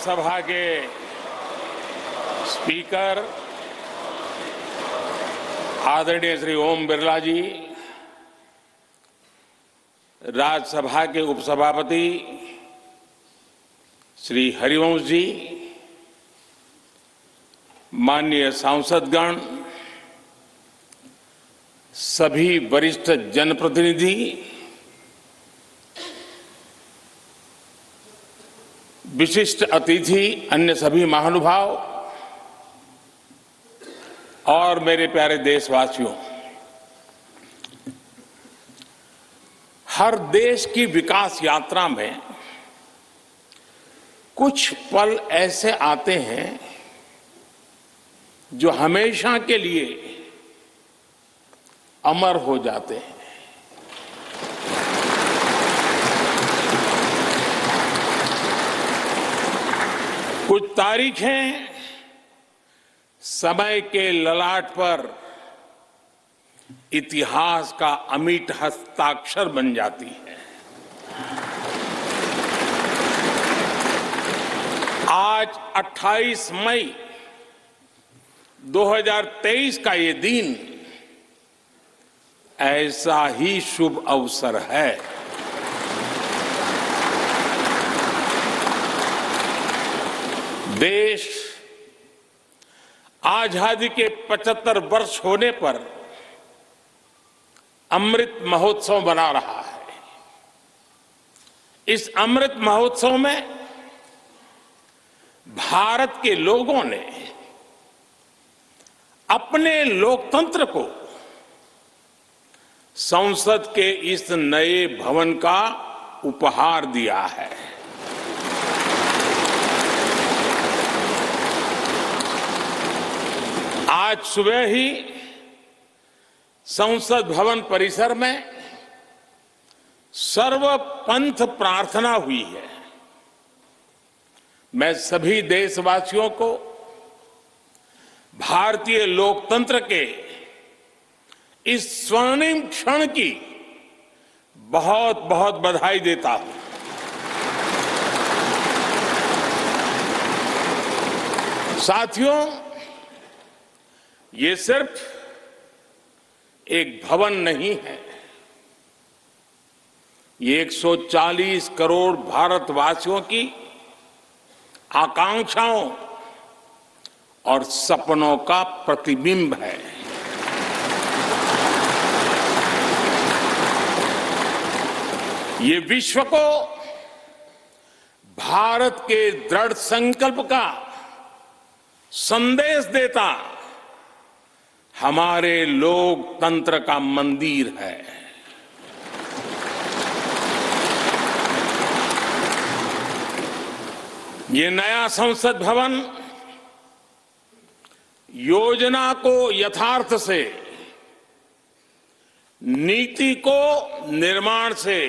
लोकसभा के स्पीकर आदरणीय श्री ओम बिरला जी, राज्यसभा के उपसभापति श्री हरिवंश जी, माननीय सांसदगण, सभी वरिष्ठ जनप्रतिनिधि, विशिष्ट अतिथि, अन्य सभी महानुभाव और मेरे प्यारे देशवासियों, हर देश की विकास यात्रा में कुछ पल ऐसे आते हैं जो हमेशा के लिए अमर हो जाते हैं। कुछ तारीखें समय के ललाट पर इतिहास का अमिट हस्ताक्षर बन जाती है। आज 28 मई 2023 का ये दिन ऐसा ही शुभ अवसर है। देश आजादी के 75 वर्ष होने पर अमृत महोत्सव मना रहा है। इस अमृत महोत्सव में भारत के लोगों ने अपने लोकतंत्र को संसद के इस नए भवन का उपहार दिया है। आज सुबह ही संसद भवन परिसर में सर्वपंथ प्रार्थना हुई है। मैं सभी देशवासियों को भारतीय लोकतंत्र के इस स्वर्णिम क्षण की बहुत बहुत बधाई देता हूं। साथियों, ये सिर्फ एक भवन नहीं है, ये 140 करोड़ भारतवासियों की आकांक्षाओं और सपनों का प्रतिबिंब है। ये विश्व को भारत के दृढ़ संकल्प का संदेश देता हमारे लोकतंत्र का मंदिर है। ये नया संसद भवन योजना को यथार्थ से, नीति को निर्माण से,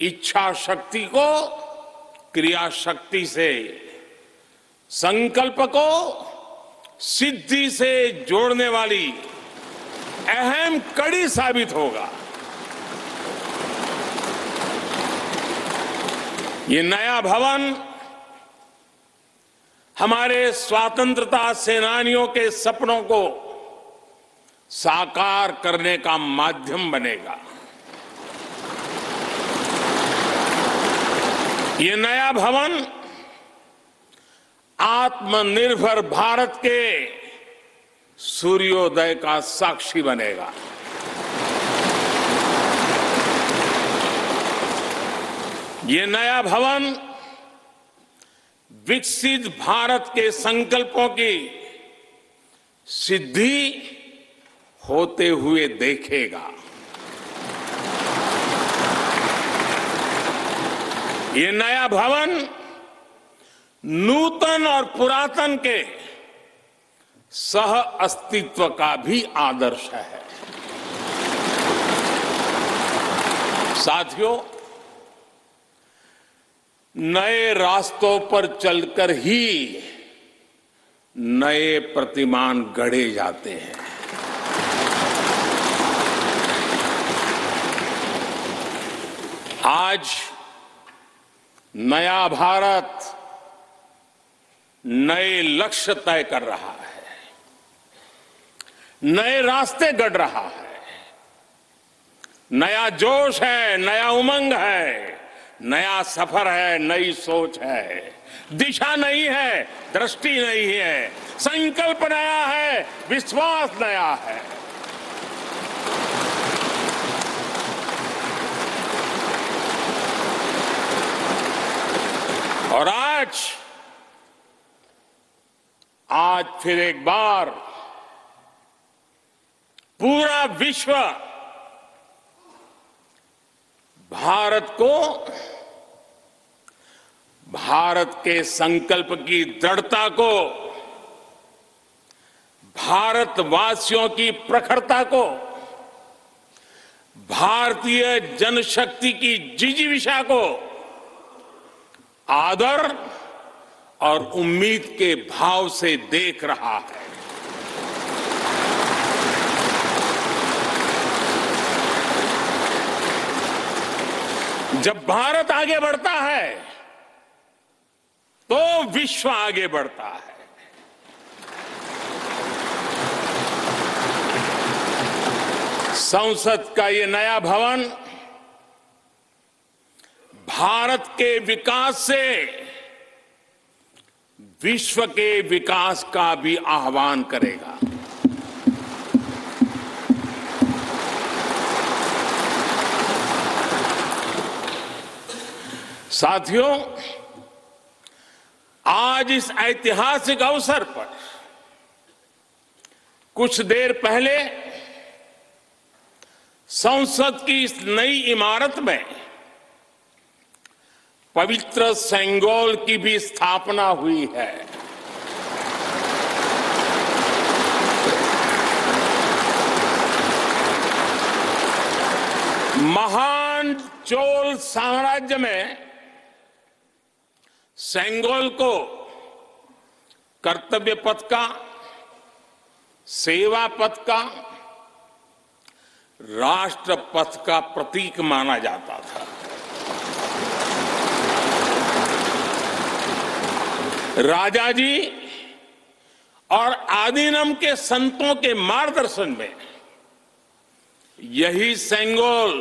इच्छा शक्ति को क्रिया शक्ति से, संकल्प को सिद्धि से जोड़ने वाली अहम कड़ी साबित होगा। ये नया भवन हमारे स्वतंत्रता सेनानियों के सपनों को साकार करने का माध्यम बनेगा। ये नया भवन आत्मनिर्भर भारत के सूर्योदय का साक्षी बनेगा। ये नया भवन विकसित भारत के संकल्पों की सिद्धि होते हुए देखेगा। ये नया भवन नूतन और पुरातन के सह अस्तित्व का भी आदर्श है। साथियों, नए रास्तों पर चलकर ही नए प्रतिमान गढ़े जाते हैं। आज नया भारत नए लक्ष्य तय कर रहा है, नए रास्ते गढ़ रहा है, नया जोश है, नया उमंग है, नया सफर है, नई सोच है, दिशा नई है, दृष्टि नई है, संकल्प नया है, विश्वास नया है। और आज फिर एक बार पूरा विश्व भारत को, भारत के संकल्प की दृढ़ता को, भारतवासियों की प्रखरता को, भारतीय जनशक्ति की जिजीविषा को आदर और उम्मीद के भाव से देख रहा है। जब भारत आगे बढ़ता है तो विश्व आगे बढ़ता है। संसद का ये नया भवन भारत के विकास से विश्व के विकास का भी आह्वान करेगा। साथियों, आज इस ऐतिहासिक अवसर पर कुछ देर पहले संसद की इस नई इमारत में पवित्र सेंगोल की भी स्थापना हुई है। महान चोल साम्राज्य में सेंगोल को कर्तव्य पथ का, सेवा पथ का, राष्ट्र पथ का प्रतीक माना जाता था। राजा जी और आदीनम के संतों के मार्गदर्शन में यही सेंगोल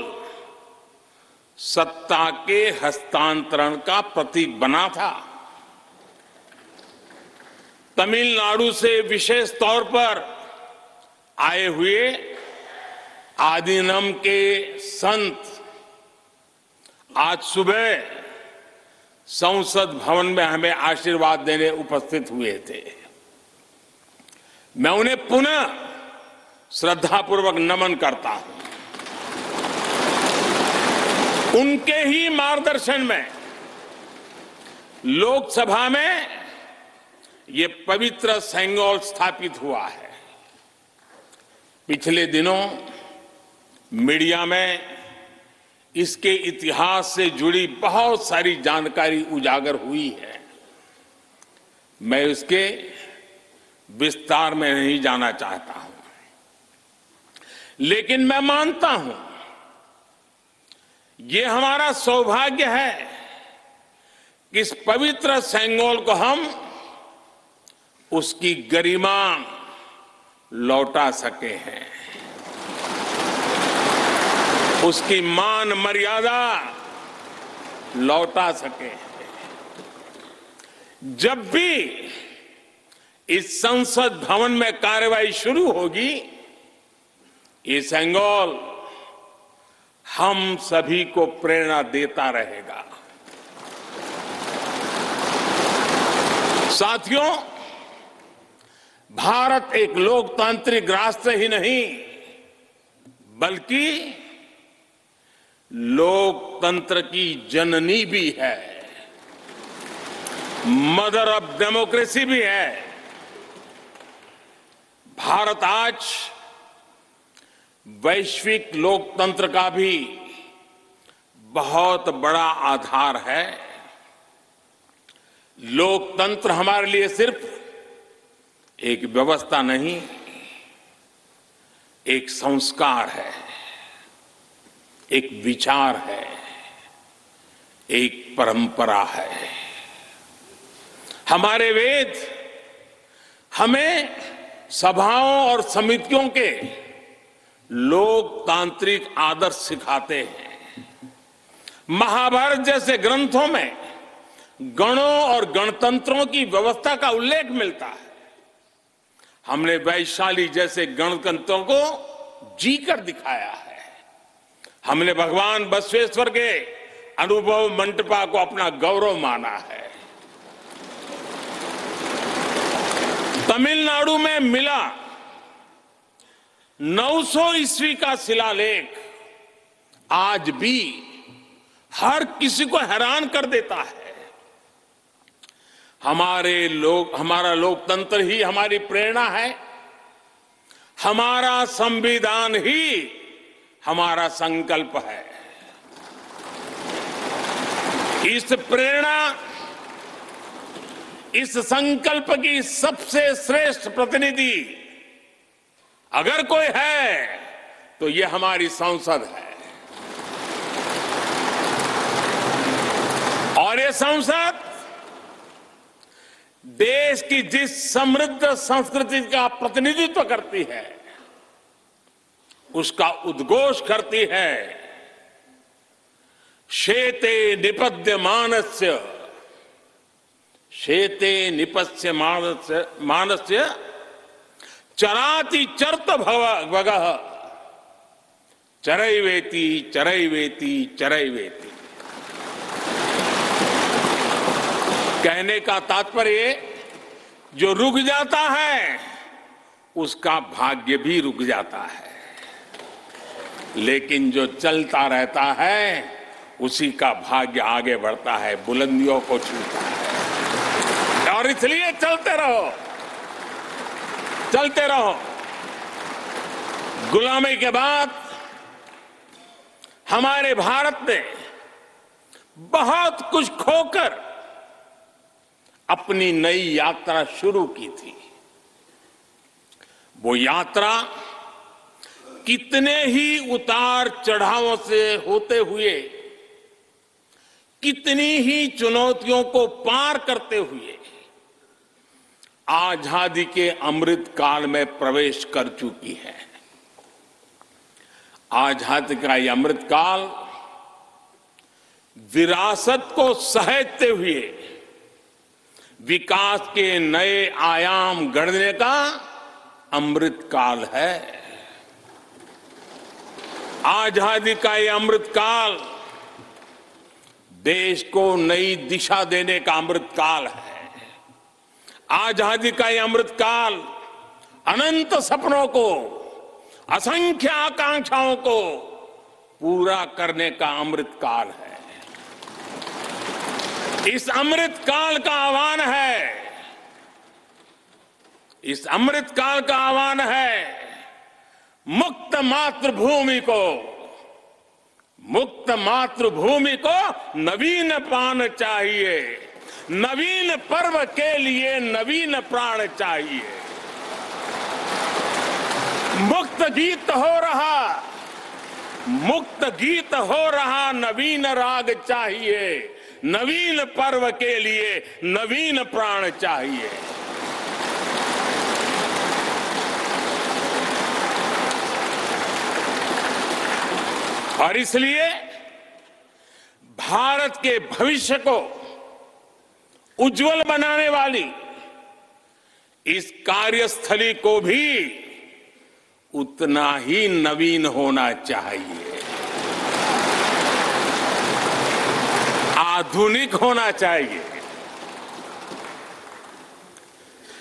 सत्ता के हस्तांतरण का प्रतीक बना था। तमिलनाडु से विशेष तौर पर आए हुए आदीनम के संत आज सुबह संसद भवन में हमें आशीर्वाद देने उपस्थित हुए थे। मैं उन्हें पुनः श्रद्धापूर्वक नमन करता हूं। उनके ही मार्गदर्शन में लोकसभा में ये पवित्र सेंगोल स्थापित हुआ है। पिछले दिनों मीडिया में इसके इतिहास से जुड़ी बहुत सारी जानकारी उजागर हुई है। मैं उसके विस्तार में नहीं जाना चाहता हूं, लेकिन मैं मानता हूं ये हमारा सौभाग्य है कि इस पवित्र सेंगोल को हम उसकी गरिमा लौटा सके हैं, उसकी मान मर्यादा लौटा सके हैं। जब भी इस संसद भवन में कार्यवाही शुरू होगी, ये सेंगोल हम सभी को प्रेरणा देता रहेगा। साथियों, भारत एक लोकतांत्रिक राष्ट्र ही नहीं बल्कि लोकतंत्र की जननी भी है, मदर ऑफ डेमोक्रेसी भी है। भारत आज वैश्विक लोकतंत्र का भी बहुत बड़ा आधार है। लोकतंत्र हमारे लिए सिर्फ एक व्यवस्था नहीं, एक संस्कार है, एक विचार है, एक परंपरा है। हमारे वेद हमें सभाओं और समितियों के लोकतांत्रिक आदर्श सिखाते हैं। महाभारत जैसे ग्रंथों में गणों और गणतंत्रों की व्यवस्था का उल्लेख मिलता है। हमने वैशाली जैसे गणतंत्रों को जीकर दिखाया है। हमने भगवान बसवेश्वर के अनुभव मंटपा को अपना गौरव माना है। तमिलनाडु में मिला 900 ईस्वी का शिलालेख आज भी हर किसी को हैरान कर देता है। हमारा लोकतंत्र ही हमारी प्रेरणा है। हमारा संविधान ही हमारा संकल्प है। इस प्रेरणा, इस संकल्प की सबसे श्रेष्ठ प्रतिनिधि अगर कोई है तो ये हमारी संसद है। और ये संसद देश की जिस समृद्ध संस्कृति का प्रतिनिधित्व करती है, उसका उद्घोष करती है। शेते निपद्यमानस्य, शेते निपस्य मानस्य चराति चर्त भगः चरैवेति चरैवेति चरैवेति। कहने का तात्पर्य, जो रुक जाता है उसका भाग्य भी रुक जाता है, लेकिन जो चलता रहता है उसी का भाग्य आगे बढ़ता है, बुलंदियों को छूता है। और इसलिए चलते रहो, चलते रहो। गुलामी के बाद हमारे भारत ने बहुत कुछ खोकर अपनी नई यात्रा शुरू की थी। वो यात्रा कितने ही उतार चढ़ावों से होते हुए, कितनी ही चुनौतियों को पार करते हुए आजादी के अमृत काल में प्रवेश कर चुकी है। आजादी का ये अमृत काल विरासत को सहेजते हुए विकास के नए आयाम गढ़ने का अमृत काल है। आजादी का ये अमृत काल देश को नई दिशा देने का अमृत काल है। आजादी का ये अमृत काल अनंत सपनों को, असंख्य आकांक्षाओं को पूरा करने का अमृत काल है। इस अमृत काल का आह्वान है, इस अमृत काल का आह्वान है मुक्त मातृभूमि को, मुक्त मातृभूमि को नवीन प्राण चाहिए। नवीन पर्व के लिए नवीन प्राण चाहिए। मुक्त गीत हो रहा, मुक्त गीत हो रहा नवीन राग चाहिए। नवीन पर्व के लिए नवीन प्राण चाहिए। और इसलिए भारत के भविष्य को उज्जवल बनाने वाली इस कार्यस्थली को भी उतना ही नवीन होना चाहिए, आधुनिक होना चाहिए।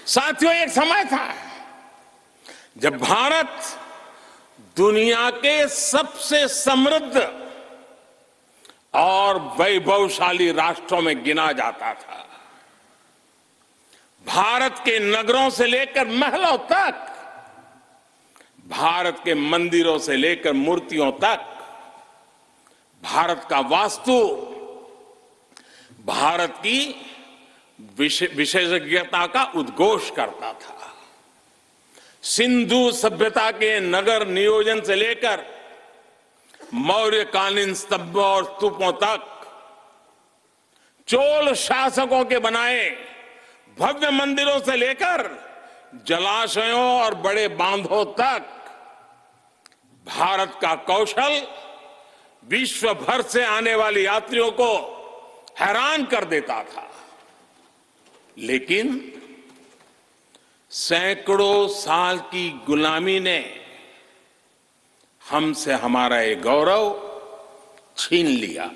साथियों, एक समय था जब भारत दुनिया के सबसे समृद्ध और वैभवशाली राष्ट्रों में गिना जाता था। भारत के नगरों से लेकर महलों तक, भारत के मंदिरों से लेकर मूर्तियों तक, भारत का वास्तु भारत की विशेषज्ञता का उद्घोष करता था। सिंधु सभ्यता के नगर नियोजन से लेकर मौर्यकालीन स्तंभों और स्तूपों तक चोल शासकों के बनाए भव्य मंदिरों से लेकर जलाशयों और बड़े बांधों तक भारत का कौशल विश्व भर से आने वाले यात्रियों को हैरान कर देता था। लेकिन सैकड़ों साल की गुलामी ने हमसे हमारा ये गौरव छीन लिया।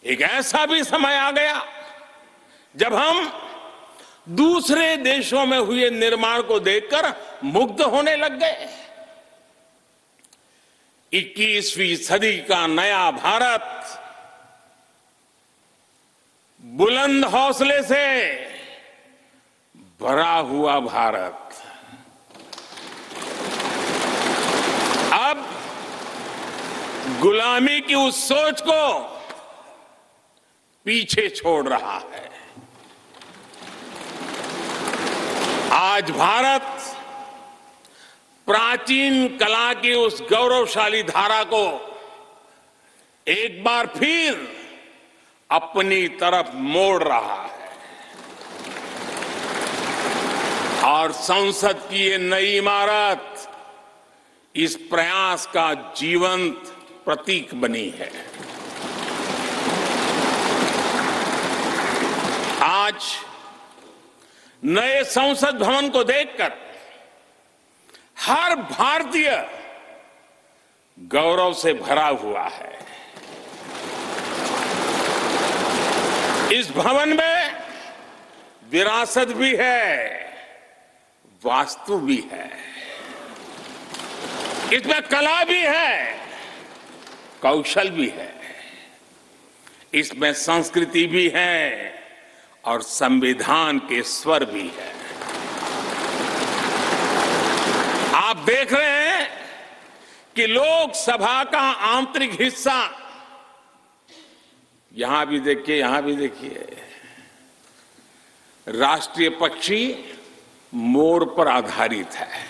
एक ऐसा भी समय आ गया जब हम दूसरे देशों में हुए निर्माण को देखकर मुग्ध होने लग गए। 21वीं सदी का नया भारत बुलंद हौसले से भरा हुआ भारत अब गुलामी की उस सोच को पीछे छोड़ रहा है। आज भारत प्राचीन कला की उस गौरवशाली धारा को एक बार फिर अपनी तरफ मोड़ रहा है और संसद की ये नई इमारत इस प्रयास का जीवंत प्रतीक बनी है। आज नए संसद भवन को देखकर हर भारतीय गौरव से भरा हुआ है। इस भवन में विरासत भी है, वास्तु भी है, इसमें कला भी है, कौशल भी है, इसमें संस्कृति भी है और संविधान के स्वर भी है। आप देख रहे हैं कि लोकसभा का आंतरिक हिस्सा, यहां भी देखिए, यहां भी देखिए, राष्ट्रीय पक्षी मोर पर आधारित है।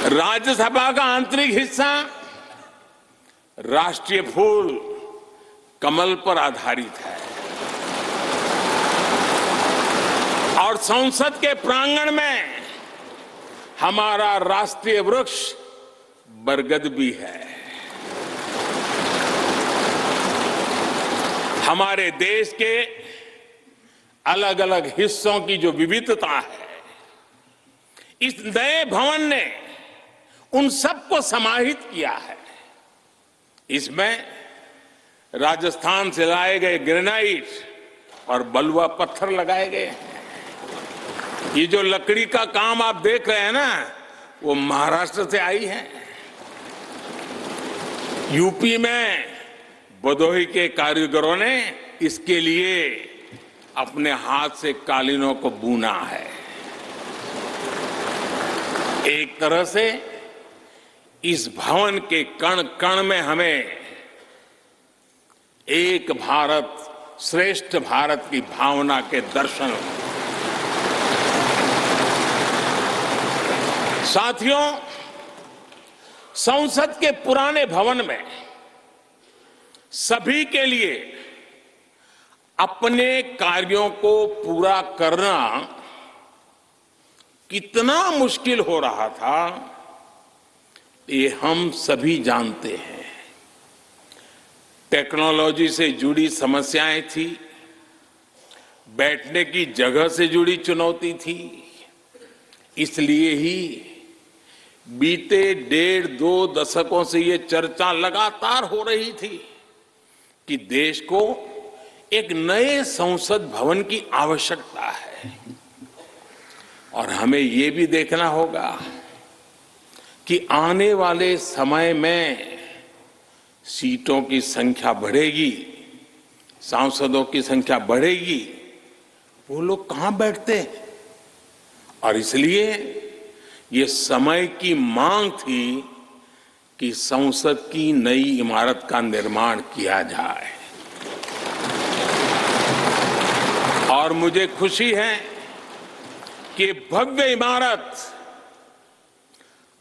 राज्यसभा का आंतरिक हिस्सा राष्ट्रीय फूल कमल पर आधारित है और संसद के प्रांगण में हमारा राष्ट्रीय वृक्ष बरगद भी है। हमारे देश के अलग अलग हिस्सों की जो विविधता है, इस नए भवन ने उन सबको समाहित किया है। इसमें राजस्थान से लाए गए ग्रेनाइट और बलुआ पत्थर लगाए गए हैं। ये जो लकड़ी का काम आप देख रहे हैं ना, वो महाराष्ट्र से आई है। यूपी में भदोही के कारीगरों ने इसके लिए अपने हाथ से कालीनों को बुना है। एक तरह से इस भवन के कण कण में हमें एक भारत श्रेष्ठ भारत की भावना के दर्शन हो। साथियों, संसद के पुराने भवन में सभी के लिए अपने कार्यों को पूरा करना कितना मुश्किल हो रहा था, ये हम सभी जानते हैं। टेक्नोलॉजी से जुड़ी समस्याएं थी, बैठने की जगह से जुड़ी चुनौती थी। इसलिए ही बीते 1.5-2 दशकों से ये चर्चा लगातार हो रही थी कि देश को एक नए संसद भवन की आवश्यकता है। और हमें ये भी देखना होगा कि आने वाले समय में सीटों की संख्या बढ़ेगी, सांसदों की संख्या बढ़ेगी, वो लोग कहां बैठते हैं। और इसलिए ये समय की मांग थी कि संसद की नई इमारत का निर्माण किया जाए। और मुझे खुशी है कि भव्य इमारत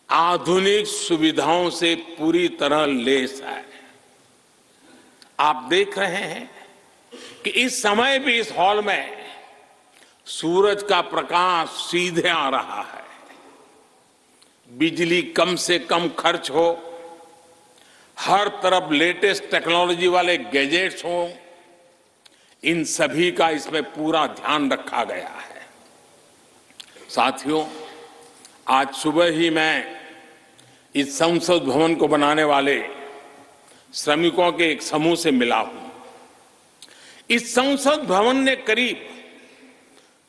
आधुनिक सुविधाओं से पूरी तरह लैस है। आप देख रहे हैं कि इस समय भी इस हॉल में सूरज का प्रकाश सीधे आ रहा है, बिजली कम से कम खर्च हो, हर तरफ लेटेस्ट टेक्नोलॉजी वाले गैजेट्स हों, इन सभी का इसमें पूरा ध्यान रखा गया है। साथियों, आज सुबह ही मैं इस संसद भवन को बनाने वाले श्रमिकों के एक समूह से मिला हूं। इस संसद भवन ने करीब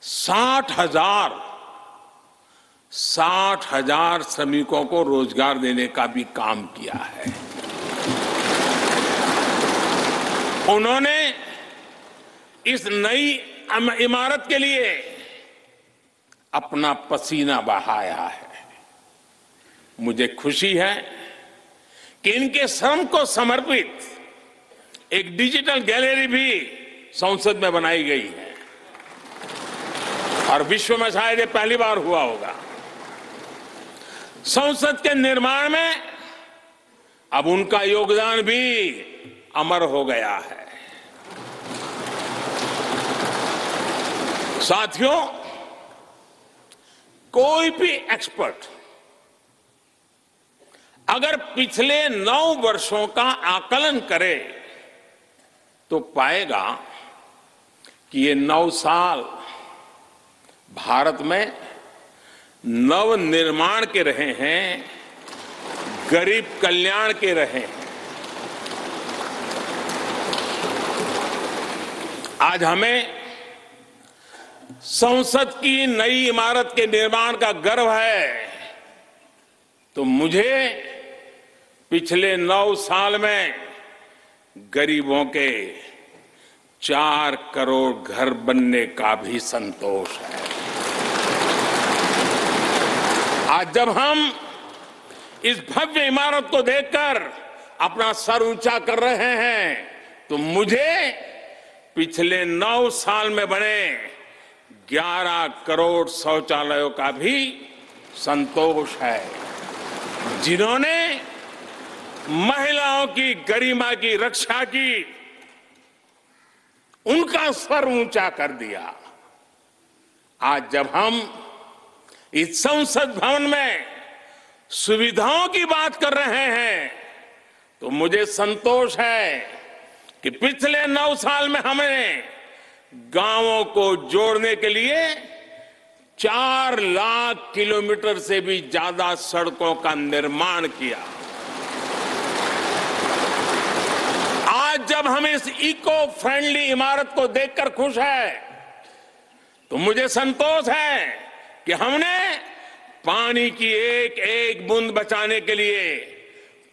60,000 श्रमिकों को रोजगार देने का भी काम किया है। उन्होंने इस नई इमारत के लिए अपना पसीना बहाया है। मुझे खुशी है कि इनके श्रम को समर्पित एक डिजिटल गैलरी भी संसद में बनाई गई है और विश्व में शायद ये पहली बार हुआ होगा। संसद के निर्माण में अब उनका योगदान भी अमर हो गया है। साथियों, कोई भी एक्सपर्ट अगर पिछले 9 वर्षों का आकलन करे तो पाएगा कि ये 9 साल भारत में नव निर्माण के रहे हैं, गरीब कल्याण के रहे हैं। आज हमें संसद की नई इमारत के निर्माण का गर्व है, तो मुझे पिछले 9 साल में गरीबों के 4 करोड़ घर बनने का भी संतोष है। आज जब हम इस भव्य इमारत को देखकर अपना सर ऊंचा कर रहे हैं, तो मुझे पिछले 9 साल में बने 11 करोड़ शौचालयों का भी संतोष है, जिन्होंने महिलाओं की गरिमा की रक्षा की, उनका सर ऊंचा कर दिया। आज जब हम इस संसद भवन में सुविधाओं की बात कर रहे हैं, तो मुझे संतोष है कि पिछले 9 साल में हमने गांवों को जोड़ने के लिए 4 लाख किलोमीटर से भी ज्यादा सड़कों का निर्माण किया। आज जब हम इस इको फ्रेंडली इमारत को देखकर खुश है, तो मुझे संतोष है कि हमने पानी की एक एक बूंद बचाने के लिए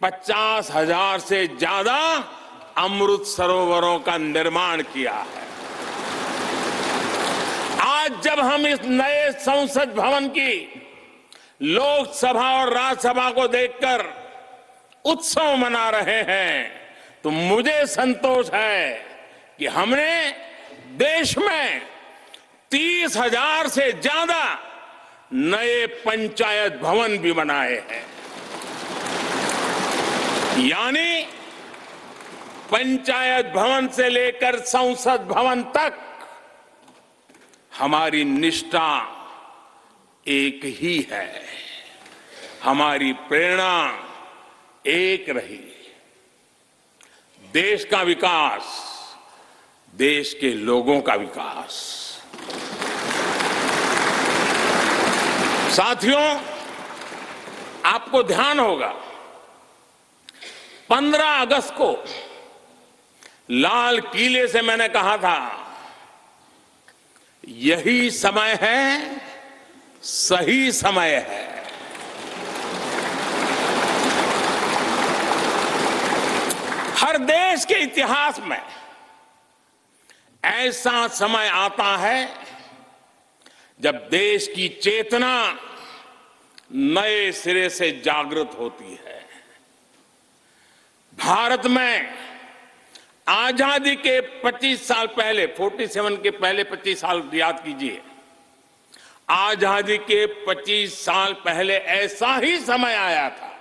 50,000 से ज्यादा अमृत सरोवरों का निर्माण किया है। आज जब हम इस नए संसद भवन की लोकसभा और राज्यसभा को देखकर उत्सव मना रहे हैं, तो मुझे संतोष है कि हमने देश में 30,000 से ज्यादा नए पंचायत भवन भी बनाए हैं। यानी पंचायत भवन से लेकर संसद भवन तक हमारी निष्ठा एक ही है, हमारी प्रेरणा एक रही। देश का विकास, देश के लोगों का विकास। साथियों, आपको ध्यान होगा 15 अगस्त को लाल किले से मैंने कहा था, यही समय है, सही समय है। हर देश के इतिहास में ऐसा समय आता है जब देश की चेतना नए सिरे से जागृत होती है। भारत में आजादी के 25 साल पहले, 47 के पहले 25 साल याद कीजिए, आजादी के 25 साल पहले ऐसा ही समय आया था।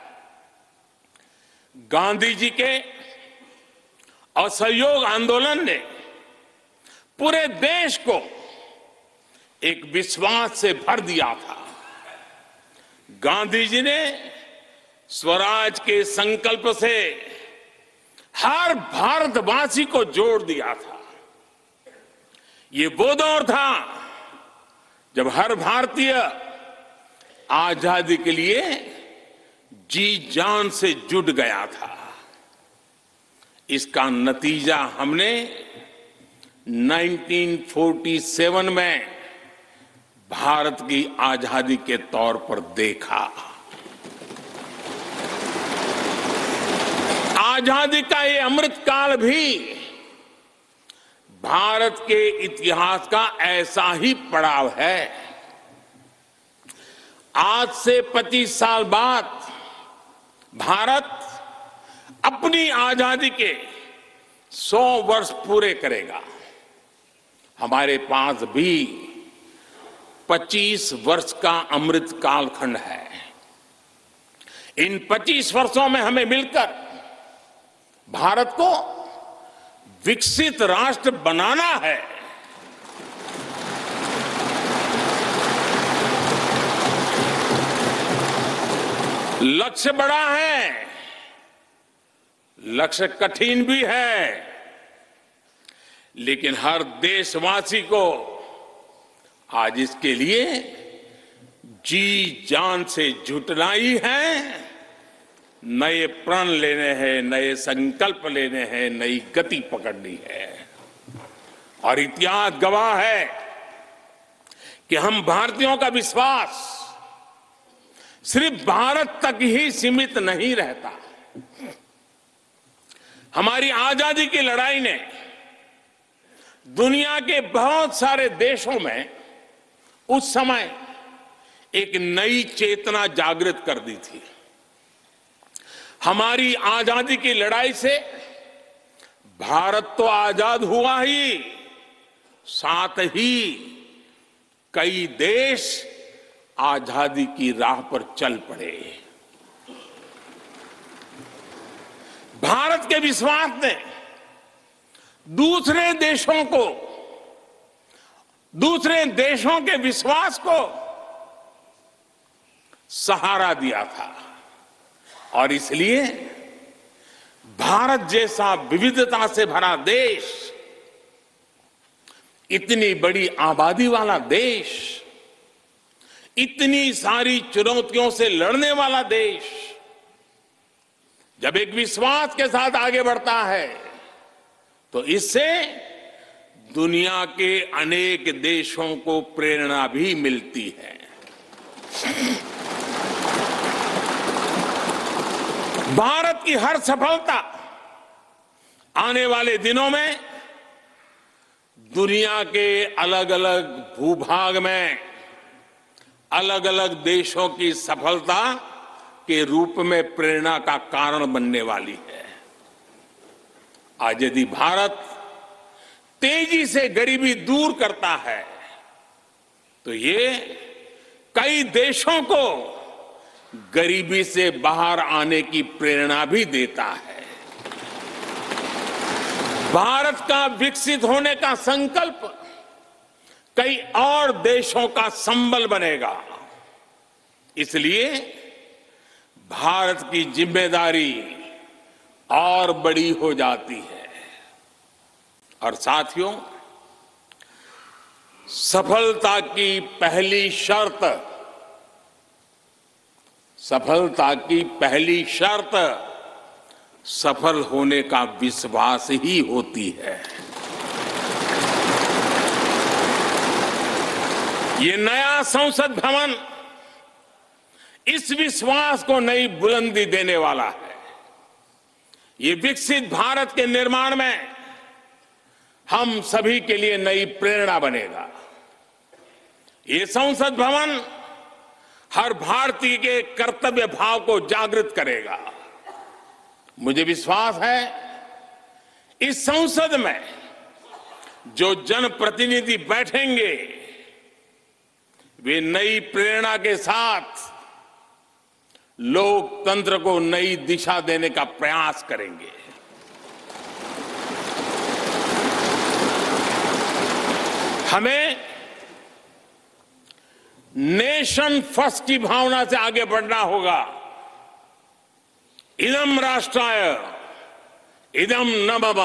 गांधी जी के असहयोग आंदोलन ने पूरे देश को एक विश्वास से भर दिया था। गांधी जी ने स्वराज के संकल्प से हर भारतवासी को जोड़ दिया था। ये वो दौर था जब हर भारतीय आजादी के लिए जी जान से जुट गया था। इसका नतीजा हमने 1947 में भारत की आजादी के तौर पर देखा। आजादी का ये अमृतकाल भी भारत के इतिहास का ऐसा ही पड़ाव है। आज से 25 साल बाद भारत अपनी आजादी के 100 वर्ष पूरे करेगा। हमारे पास भी 25 वर्ष का अमृत कालखंड है। इन 25 वर्षों में हमें मिलकर भारत को विकसित राष्ट्र बनाना है। लक्ष्य बड़ा है, लक्ष्य कठिन भी है, लेकिन हर देशवासी को आज इसके लिए जी जान से जुटना ही है। नए प्रण लेने हैं, नए संकल्प लेने हैं, नई गति पकड़नी है। और इतिहास गवाह है कि हम भारतीयों का विश्वास सिर्फ भारत तक ही सीमित नहीं रहता। हमारी आजादी की लड़ाई ने दुनिया के बहुत सारे देशों में उस समय एक नई चेतना जागृत कर दी थी। हमारी आजादी की लड़ाई से भारत तो आजाद हुआ ही, साथ ही कई देश आजादी की राह पर चल पड़े। भारत के विश्वास ने दूसरे देशों के विश्वास को सहारा दिया था। और इसलिए भारत जैसा विविधता से भरा देश, इतनी बड़ी आबादी वाला देश, इतनी सारी चुनौतियों से लड़ने वाला देश जब एक विश्वास के साथ आगे बढ़ता है तो इससे दुनिया के अनेक देशों को प्रेरणा भी मिलती है। भारत की हर सफलता आने वाले दिनों में दुनिया के अलग अलग भूभाग में अलग अलग देशों की सफलता के रूप में प्रेरणा का कारण बनने वाली है। आज यदि भारत तेजी से गरीबी दूर करता है तो ये कई देशों को गरीबी से बाहर आने की प्रेरणा भी देता है। भारत का विकसित होने का संकल्प कई और देशों का संबल बनेगा। इसलिए भारत की जिम्मेदारी और बड़ी हो जाती है। और साथियों, सफलता की पहली शर्त सफल होने का विश्वास ही होती है। ये नया संसद भवन इस विश्वास को नई बुलंदी देने वाला है। ये विकसित भारत के निर्माण में हम सभी के लिए नई प्रेरणा बनेगा। ये संसद भवन हर भारतीय के कर्तव्य भाव को जागृत करेगा। मुझे विश्वास है इस संसद में जो जनप्रतिनिधि बैठेंगे वे नई प्रेरणा के साथ लोकतंत्र को नई दिशा देने का प्रयास करेंगे। हमें नेशन फर्स्ट की भावना से आगे बढ़ना होगा। इदम राष्ट्राय इदम न मम।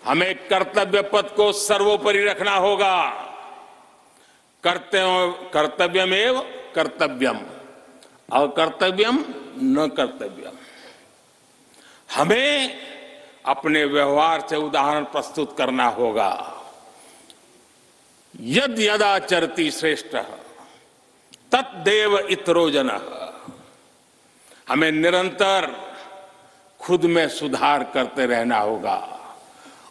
हमें कर्तव्य पथ को सर्वोपरि रखना होगा। कर्तव्यमेव कर्तव्यम, अकर्तव्यम न कर्तव्यम। हमें अपने व्यवहार से उदाहरण प्रस्तुत करना होगा। यद यदाचरति श्रेष्ठः तद्देव इतरो जनः। हमें निरंतर खुद में सुधार करते रहना होगा।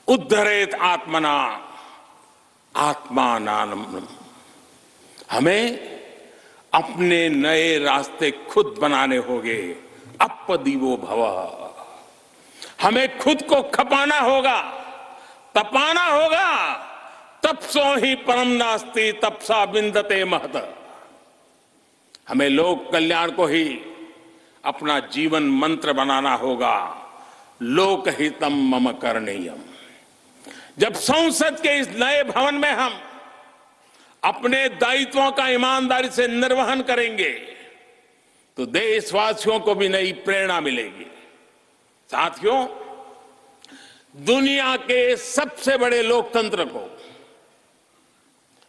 उद्धरेत आत्मना आत्मानानम। हमें अपने नए रास्ते खुद बनाने होंगे। अपदीवो भवः। हमें खुद को खपाना होगा, तपाना होगा। तपसो ही परम नास्ति तपसा बिंदते महत। हमें लोक कल्याण को ही अपना जीवन मंत्र बनाना होगा। लोकहितम मम करणीयम। जब संसद के इस नए भवन में हम अपने दायित्वों का ईमानदारी से निर्वहन करेंगे तो देशवासियों को भी नई प्रेरणा मिलेगी। साथियों, दुनिया के सबसे बड़े लोकतंत्र को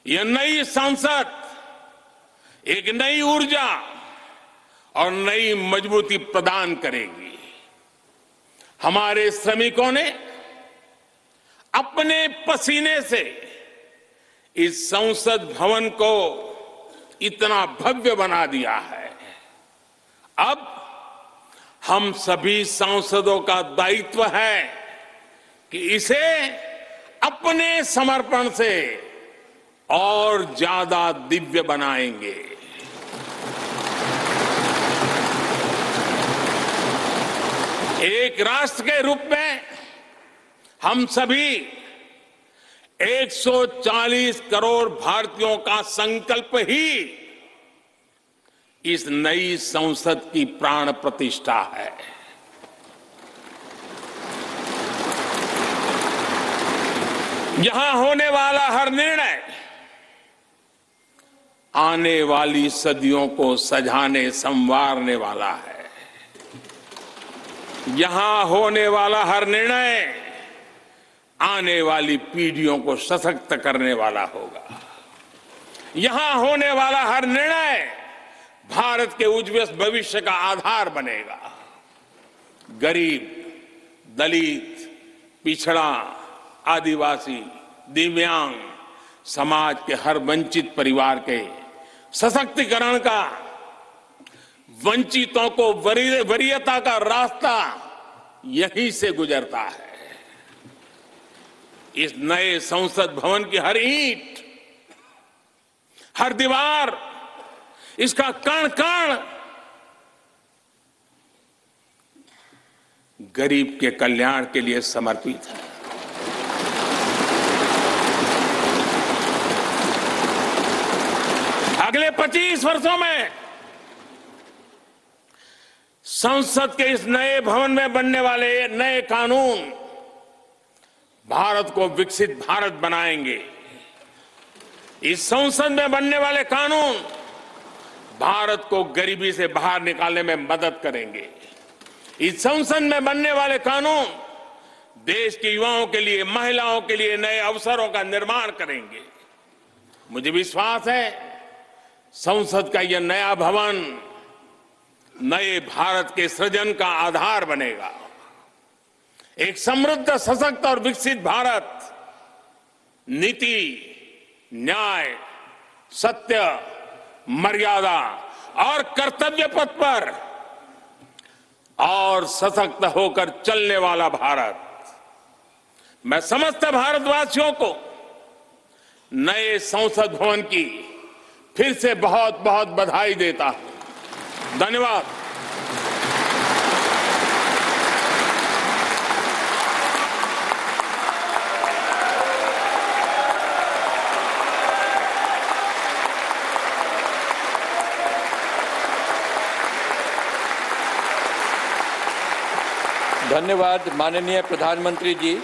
यह नई संसद एक नई ऊर्जा और नई मजबूती प्रदान करेगी। हमारे श्रमिकों ने अपने पसीने से इस संसद भवन को इतना भव्य बना दिया है। अब हम सभी सांसदों का दायित्व है कि इसे अपने समर्पण से और ज्यादा दिव्य बनाएंगे। एक राष्ट्र के रूप में हम सभी 140 करोड़ भारतीयों का संकल्प ही इस नई संसद की प्राण प्रतिष्ठा है। यहां होने वाला हर निर्णय आने वाली सदियों को सजाने संवारने वाला है। यहां होने वाला हर निर्णय आने वाली पीढ़ियों को सशक्त करने वाला होगा। यहां होने वाला हर निर्णय भारत के उज्ज्वल भविष्य का आधार बनेगा। गरीब, दलित, पिछड़ा, आदिवासी, दिव्यांग समाज के हर वंचित परिवार के सशक्तिकरण का, वंचितों को वरीयता का रास्ता यहीं से गुजरता है। इस नए संसद भवन की हर ईंट, हर दीवार, इसका कण कण गरीब के कल्याण के लिए समर्पित है। अगले 25 वर्षों में संसद के इस नए भवन में बनने वाले नए कानून भारत को विकसित भारत बनाएंगे। इस संसद में बनने वाले कानून भारत को गरीबी से बाहर निकालने में मदद करेंगे। इस संसद में बनने वाले कानून देश के युवाओं के लिए, महिलाओं के लिए नए अवसरों का निर्माण करेंगे। मुझे विश्वास है संसद का यह नया भवन नए भारत के सृजन का आधार बनेगा। एक समृद्ध, सशक्त और विकसित भारत नीति, न्याय, सत्य, मर्यादा और कर्तव्य पथ पर और सशक्त होकर चलने वाला भारत। मैं समस्त भारतवासियों को नए संसद भवन की फिर से बहुत बहुत बधाई देता हूं। धन्यवाद। धन्यवाद माननीय प्रधानमंत्री जी।